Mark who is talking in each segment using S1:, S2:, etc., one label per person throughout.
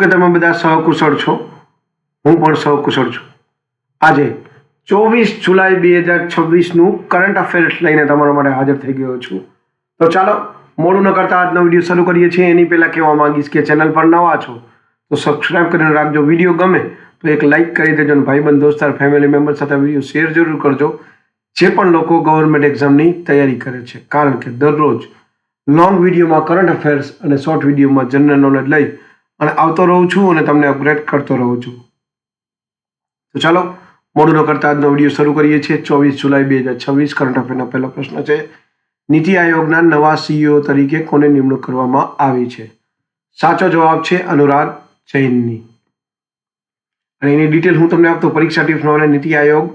S1: કે તમે બધા સહકુશળ છો, હું પણ સહકુશળ છું. આજે 24 જુલાઈ 2026નું કરંટ અફેર્સ લઈને તમારા માટે હાજર થઈ ગયો છું. તો ચાલો મોડું ન કરતા આજનો વિડીયો શરૂ કરીએ છીએ. એની પહેલાં કહેવા માંગીશ કે ચેનલ પર નવા છો તો સબસ્ક્રાઈબ કરીને રાખજો. વિડીયો ગમે તો એક લાઇક કરી દેજો અને ભાઈબંધ દોસ્તાર ફેમિલી મેમ્બર સાથે વિડીયો શેર જરૂર કરજો, જે પણ લોકો ગવર્મેન્ટ એક્ઝામની તૈયારી કરે છે. કારણ કે દરરોજ લોંગ વિડીયોમાં કરંટ અફેર્સ અને શોર્ટ વિડીયોમાં જનરલ નોલેજ લઈ અને આવતો રહું છું અને તમને અપગ્રેડ કરતો રહું છું. તો ચાલો મોડું ન કરતા આજનો વિડીયો શરૂ કરીએ છીએ. 24 જુલાઈ 2026 કરંટ અફેર્સનો પહેલો પ્રશ્ન છે, નીતિ આયોગના નવા સીઈઓ તરીકે કોને નિમણૂક કરવામાં આવી છે? સાચો જવાબ છે અનુરાગ જૈનની. અને એની ડિટેલ હું તમને આપતો પરીક્ષા ટિપ્સમાં. નીતિ આયોગ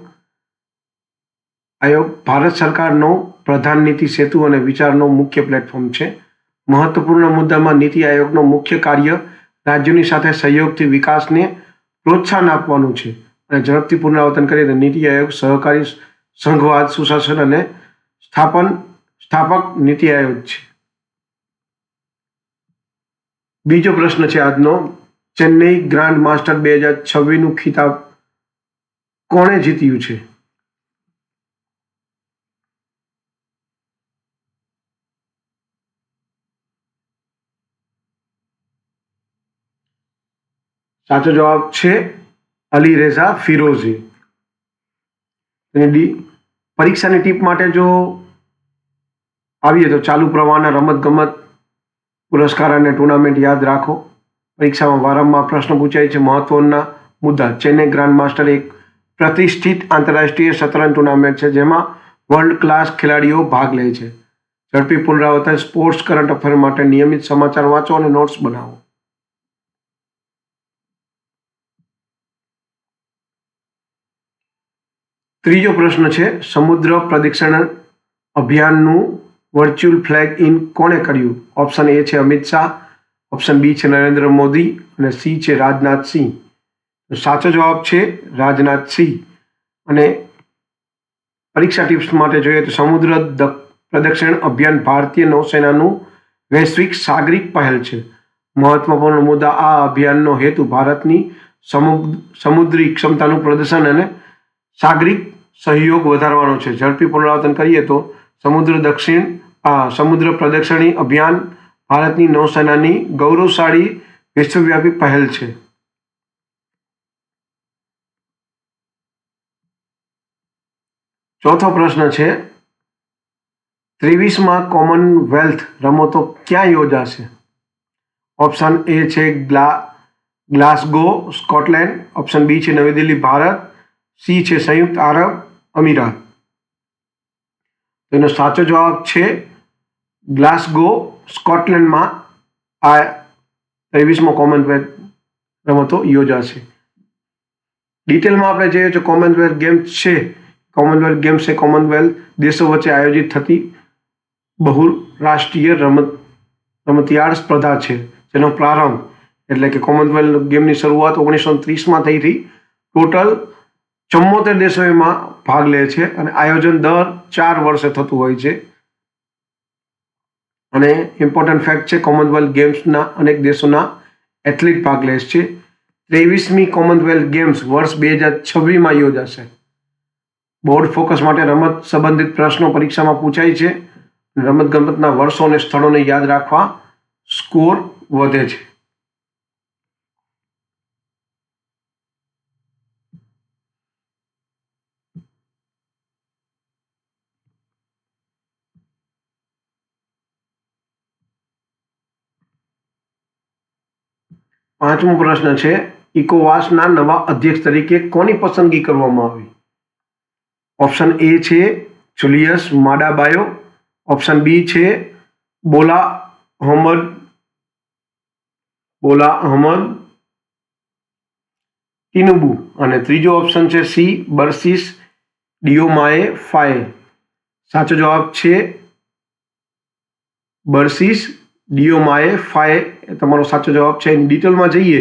S1: ભારત સરકારનો પ્રધાન નીતિ સેતુ અને વિચારનો મુખ્ય પ્લેટફોર્મ છે. મહત્વપૂર્ણ મુદ્દામાં નીતિ આયોગનો મુખ્ય કાર્ય રાજ્યોની સાથે સહયોગથી વિકાસને પ્રોત્સાહન આપવાનું છે. અને ઝડપથી પુનરાવર્તન કરીએ તો નીતિ આયોગ સહકારી સંઘવાદ સુશાસન અને સ્થાપક નીતિ આયોગ છે. બીજો પ્રશ્ન છે આજનો, ચેન્નઈ ગ્રાન્ડ માસ્ટર 2026નું ખિતાબ કોણે જીત્યું છે? સાચો જવાબ છે અલીરેઝા ફિરોઝી. પરીક્ષાની ટીપ માટે જો આવીએ તો ચાલુ પ્રવાહના રમતગમત પુરસ્કાર અને ટુર્નામેન્ટ યાદ રાખો. પરીક્ષામાં વારંવાર પ્રશ્ન પૂછાય છે. મહત્વના મુદ્દા, ચેન્નઈ ગ્રાન્ડ માસ્ટર એક પ્રતિષ્ઠિત આંતરરાષ્ટ્રીય શતરંજ ટુર્નામેન્ટ છે જેમાં વર્લ્ડ ક્લાસ ખેલાડીઓ ભાગ લે છે. ઝડપી પુનરાવર્તન, સ્પોર્ટ્સ કરંટ અફેર માટે નિયમિત સમાચાર વાંચો અને નોટ્સ બનાવો. ત્રીજો પ્રશ્ન છે, સમુદ્ર પ્રદક્ષિણ અભિયાનનું વર્ચ્યુઅલ ફ્લેગ ઇન કોણે કર્યું? ઓપ્શન એ છે અમિત શાહ, ઓપ્શન બી છે નરેન્દ્ર મોદી અને સી છે રાજનાથસિંહ. સાચો જવાબ છે રાજનાથસિંહ. અને પરીક્ષા ટિપ્સ માટે જોઈએ તો સમુદ્ર પ્રદક્ષિણ અભિયાન ભારતીય નૌસેનાનું વૈશ્વિક સાગરિક પહેલ છે. મહત્વપૂર્ણ મુદ્દા, આ અભિયાનનો હેતુ ભારતની સમુદ્રી ક્ષમતાનું પ્રદર્શન અને સાગરિક સહયોગ વધારવાનો છે. ઝડપી પુનરાવર્તન કરીએ તો સમુદ્ર પ્રદક્ષિણી અભિયાન ભારતની નૌસેનાની ગૌરવશાળી વિશ્વવ્યાપી પહેલ છે. ચોથો પ્રશ્ન છે, 23મા કોમનવેલ્થ રમતો ક્યાં યોજાશે? ઓપ્શન એ છે ગ્લાસગો સ્કોટલેન્ડ, ઓપ્શન બી છે નવી દિલ્હી ભારત, સી છે સંયુક્ત આરબ અમીરાત. એનો સાચો જવાબ છે ગ્લાસગો સ્કોટલેન્ડમાં આ 23મો કોમનવેલ્થ રમતો યોજાશે. ડિટેલમાં આપણે જોઈએ તો કોમનવેલ્થ ગેમ્સ એ કોમનવેલ્થ દેશો વચ્ચે આયોજિત થતી બહુરાષ્ટ્રીય રમતિયાળ સ્પર્ધા છે, જેનો પ્રારંભ એટલે કે કોમનવેલ્થ ગેમની શરૂઆત 1930માં થઈ હતી. ટોટલ 74 દેશો એમાં ભાગ લે છે અને આયોજન દર 4 વર્ષે થતું હોય છે. અને ઇમ્પોર્ટન્ટ ફેક્ટ છે, કોમનવેલ્થ ગેમ્સના અનેક દેશોના એથ્લીટ ભાગ લે છે. 23મી કોમનવેલ્થ ગેમ્સ વર્ષ 2026માં યોજાશે. બોર્ડ ફોકસ માટે રમત સંબંધિત પ્રશ્નો પરીક્ષામાં પૂછાય છે. રમતગમતના વર્ષો અને સ્થળોને યાદ રાખવા સ્કોર વધે છે. પાંચમો પ્રશ્ન છે, ઇકોવાસના નવા અધ્યક્ષ તરીકે કોની પસંદગી કરવામાં આવી? ઓપ્શન એ છે Julius Maada Bio, option B છે બોલા અહમદ ટિનુબુ અને ત્રીજો ઓપ્શન છે સી બર્સિસ ડિયોમાએ ફાએ. સાચો જવાબ છે બર્સિસ ડિયોમાએ ફાએ એ તમારો સાચો જવાબ છે. ડિટેલમાં જઈએ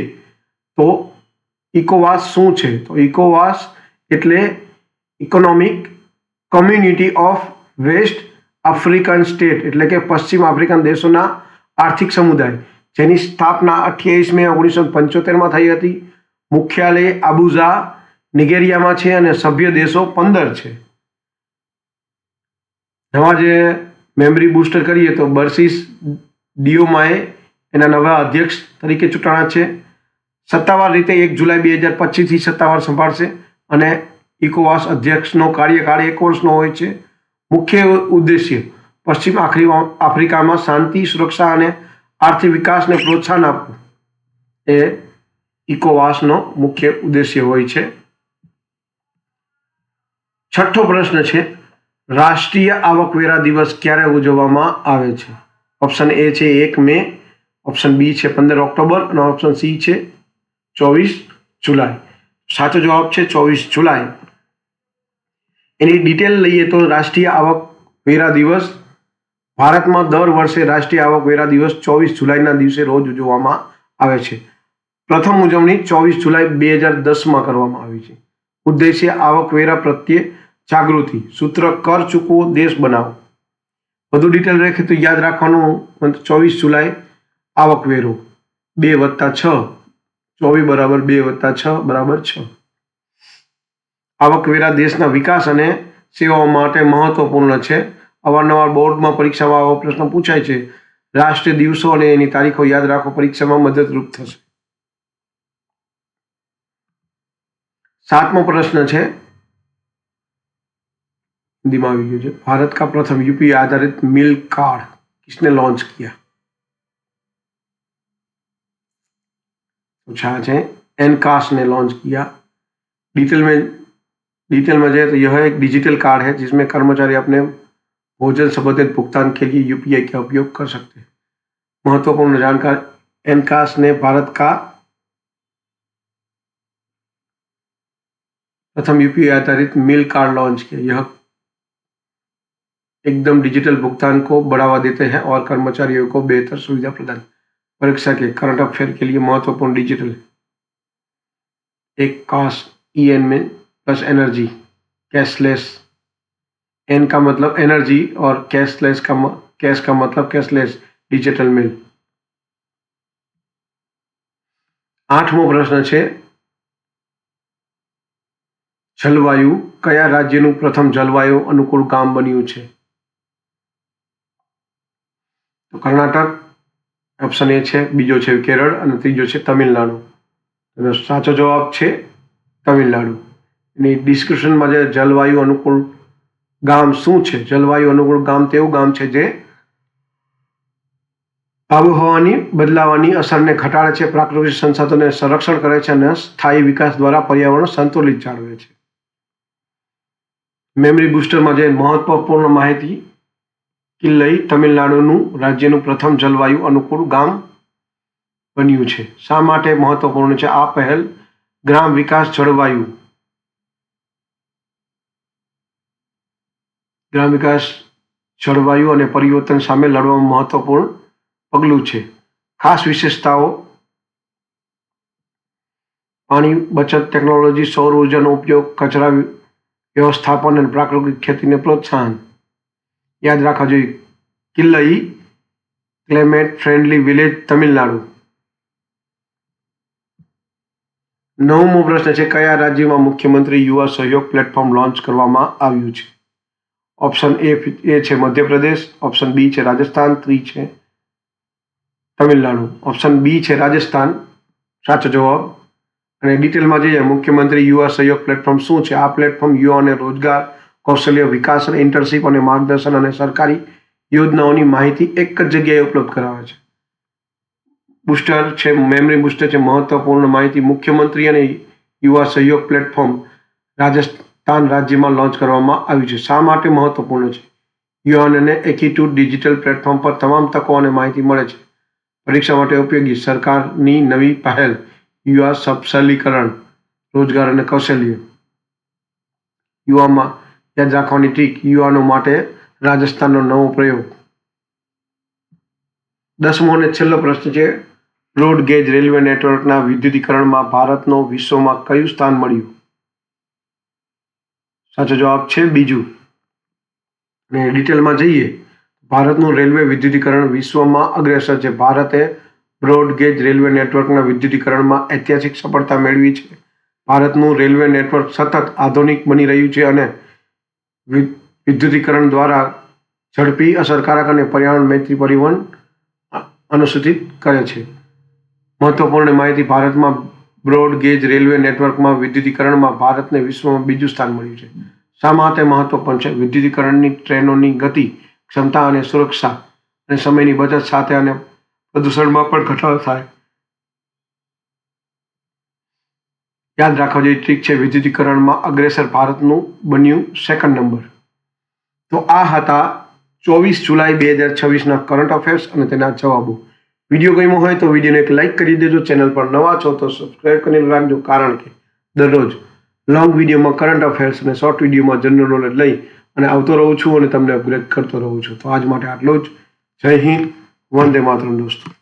S1: તો ઇકોવાસ શું છે? તો ઇકોવાસ એટલે economic community of West African state, એટલે કે પશ્ચિમ આફ્રિકન દેશોના આર્થિક સમુદાય. જેની સ્થાપના 28 મે 1975 થઈ હતી. મુખ્યાલય આબુજા નિગેરિયામાં છે અને સભ્ય દેશો 15 છે. નવા જે મેમરી બુસ્ટર કરીએ તો બર્સિસ ડિયોમાએ એના નવા અધ્યક્ષ તરીકે ચૂંટાણા છે. સત્તાવાર રીતે 1 જુલાઈ 2025થી સત્તાવાર સંભાળશે અને ઇકોવાસ અધ્યક્ષનો કાર્યકાળ 1 વર્ષનો હોય છે. મુખ્ય ઉદ્દેશ્ય પશ્ચિમ આફ્રિકામાં શાંતિ, સુરક્ષા અને આર્થિક વિકાસને પ્રોત્સાહન આપવું એ ઇકોવાસનો મુખ્ય ઉદ્દેશ્ય હોય છે. છઠ્ઠો પ્રશ્ન છે, રાષ્ટ્રીય આવકવેરા દિવસ ક્યારે ઉજવવામાં આવે છે? ઓપ્શન એ છે 1 મે, ઓપ્શન બી છે 15 ઓક્ટોબર અને ઓપ્શન સી છે 24 જુલાઈ. સાચો જવાબ છે 24 જુલાઈ. એની ડિટેલ લઈએ તો રાષ્ટ્રીય આવકવેરા દિવસ ભારતમાં દર વર્ષે રાષ્ટ્રીય આવકવેરા દિવસ 24 જુલાઈના દિવસે રોજ ઉજવવામાં આવે છે. પ્રથમ ઉજવણી 24 જુલાઈ 2010માં કરવામાં આવી છે. ઉદ્દેશ્ય આવકવેરા પ્રત્યે જાગૃતિ, સૂત્ર કર ચૂકવો દેશ બનાવો. વધુ ડિટેલ રાખે તો યાદ રાખવાનું 24 જુલાઈ આવકવેરો 2 + 6, 24 = 2 + 6 = 6. આવકવેરા દેશના વિકાસ અને સેવાઓ માટે મહત્વપૂર્ણ છે. અવારનવાર બોર્ડમાં પરીક્ષામાં આવો પ્રશ્ન પૂછાય છે. રાષ્ટ્રીય દિવસો અને એની તારીખો યાદ રાખો, પરીક્ષામાં મદદરૂપ થશે. 7મો પ્રશ્ન છે, हिंदीમાં આવી ગયો છે. भारत का प्रथम यूपीआई आधारित मिल्क कार्ड किसने लॉन्च किया? पूछा है एनकास ने लॉन्च किया. डिटेल में जाए तो यह एक डिजिटल कार्ड है जिसमें कर्मचारी अपने भोजन संबंधित भुगतान के लिए यूपीआई का उपयोग कर सकते हैं. महत्वपूर्ण जानकारी, एनकास ने भारत का प्रथम यूपीआई आधारित मिल्क कार्ड लॉन्च किया. यह एकदम डिजिटल भुगतान को बढ़ावा देते हैं और कर्मचारियों को बेहतर सुविधा प्रदान. परीक्षा के करंट अफेयर के लिए महत्वपूर्ण डिजिटल एक कास्ट EN में प्लस एनर्जी कैशलेस. एन का मतलब एनर्जी और कैशलेस का कैश का मतलब कैशलेस डिजिटल मिल. 8મો પ્રશ્ન છે, જલવાયુ કયા રાજ્યનું પ્રથમ જલવાયુ અનુકૂળ ગામ બન્યું છે? તો કર્ણાટક, ઓપ્શન એ છે, બીજો છે કેરળ અને ત્રીજો છે તમિલનાડુ. એનો સાચો જવાબ છે તમિલનાડુ. એની ડિસ્ક્રિપ્શનમાં જે જલવાયુ અનુકૂળ ગામ શું છે? જલવાયુ અનુકૂળ ગામ તેવું ગામ છે જે આબોહવાની બદલાવાની અસરને ઘટાડે છે, પ્રાકૃતિક સંસાધનોને સંરક્ષણ કરે છે અને સ્થાયી વિકાસ દ્વારા પર્યાવરણ સંતુલિત જાળવે છે. મેમરી બુસ્ટરમાં જે મહત્વપૂર્ણ માહિતી, કિલ્લઈ તમિલનાડુનું રાજ્યનું પ્રથમ જલવાયુ અનુકૂળ ગામ બન્યું છે. શા માટે મહત્વપૂર્ણ છે આ પહેલ? ગ્રામ વિકાસ જળવાયુ અને પરિવર્તન સામે લડવામાં મહત્વપૂર્ણ પગલું છે. ખાસ વિશેષતાઓ, પાણી બચત ટેકનોલોજી, સૌર ઉર્જાનો ઉપયોગ, કચરા વ્યવસ્થાપન અને પ્રાકૃતિક ખેતીને પ્રોત્સાહન. યાદ રાખવા જોઈએ, કિલ્લઈ ક્લાઇમેટ ફ્રેન્ડલી વિલેજ તમિલનાડુ. 9મો પ્રશ્ન છે, કયા રાજ્યમાં મુખ્યમંત્રી યુવા સહયોગ પ્લેટફોર્મ લોન્ચ કરવામાં આવ્યું છે? ઓપ્શન એ છે મધ્યપ્રદેશ, ઓપ્શન બી છે રાજસ્થાન, 3 છે તમિલનાડુ. ઓપ્શન બી છે રાજસ્થાન સાચો જવાબ. અને ડિટેલમાં જઈએ, મુખ્યમંત્રી યુવા સહયોગ પ્લેટફોર્મ શું છે? આ પ્લેટફોર્મ યુવાઓને રોજગાર, કૌશલ્ય વિકાસ, ઇન્ટર્નશીપ અને માર્ગદર્શન અને સરકારી યોજનાઓની માહિતી એક જ જગ્યાએ ઉપલબ્ધ કરાવે છે. બુસ્ટર છે, મેમરી બુસ્ટર છે, મહત્વપૂર્ણ માહિતી. મુખ્યમંત્રી અને યુવા સહયોગ પ્લેટફોર્મ રાજસ્થાન રાજ્યમાં લોન્ચ કરવામાં આવ્યું છે. શા માટે મહત્વપૂર્ણ છે? યુવાનોને એકીકૃત ડિજિટલ પ્લેટફોર્મ પર તમામ તકો અને માહિતી મળે છે. પરીક્ષા માટે ઉપયોગી. સરકારની નવી પહેલ, યુવા સબલીકરણ, રોજગાર અને કૌશલ્ય. યુવામાં યાદ રાખવાની ટ્રીક, યુવાનો માટે રાજસ્થાનનો નવો પ્રયોગ. 10મો અને છેલ્લો પ્રશ્ન છે, બ્રોડ ગેજ રેલવે નેટવર્કના વિદ્યુતીકરણમાં ભારતનો વિશ્વમાં કયું સ્થાન મળ્યું? સાચો જવાબ છે બીજું. અને ડિટેલમાં જઈએ, ભારતનું રેલવે વિદ્યુતીકરણ વિશ્વમાં અગ્રેસર છે. ભારતે બ્રોડગેજ રેલવે નેટવર્કના વિદ્યુતીકરણમાં ઐતિહાસિક સફળતા મેળવી છે. ભારતનું રેલવે નેટવર્ક સતત આધુનિક બની રહ્યું છે અને વિદ્યુતીકરણ દ્વારા ઝડપી, અસરકારક અને પર્યાવરણ મૈત્રી પરિવહન અનુસૂચિત કરે છે. મહત્વપૂર્ણ માહિતી: ભારતમાં બ્રોડગેજ રેલવે નેટવર્કમાં વિદ્યુતીકરણમાં ભારતને વિશ્વમાં બીજું સ્થાન મળ્યું છે. શા માટે મહત્વપૂર્ણ છે? વિદ્યુતીકરણની ટ્રેનોની ગતિ, ક્ષમતા અને સુરક્ષા અને સમયની બચત સાથે અને પ્રદૂષણમાં પણ ઘટાડો થાય. યાદ રાખવા જેવી ટ્રીક છે, વિદ્યુતીકરણમાં અગ્રેસર ભારતનું બન્યું સેકન્ડ નંબર. તો આ હતા 24 જુલાઈ 2026ના કરંટ અફેર્સ અને તેના જવાબો. વિડીયો ગમ્યો હોય તો વિડીયોને એક લાઇક કરી દેજો. ચેનલ પર નવા છો તો સબસ્ક્રાઈબ કરી રાખજો, કારણ કે દરરોજ લોંગ વિડીયોમાં કરંટ અફેર્સ અને શોર્ટ વિડીયોમાં જનરલ નોલેજ લઈ અને આવતો રહું છું અને તમને અપગ્રેડ કરતો રહું છું. તો આજ માટે આટલું જ. જય હિન્દ, વંદે માતરમ દોસ્તો.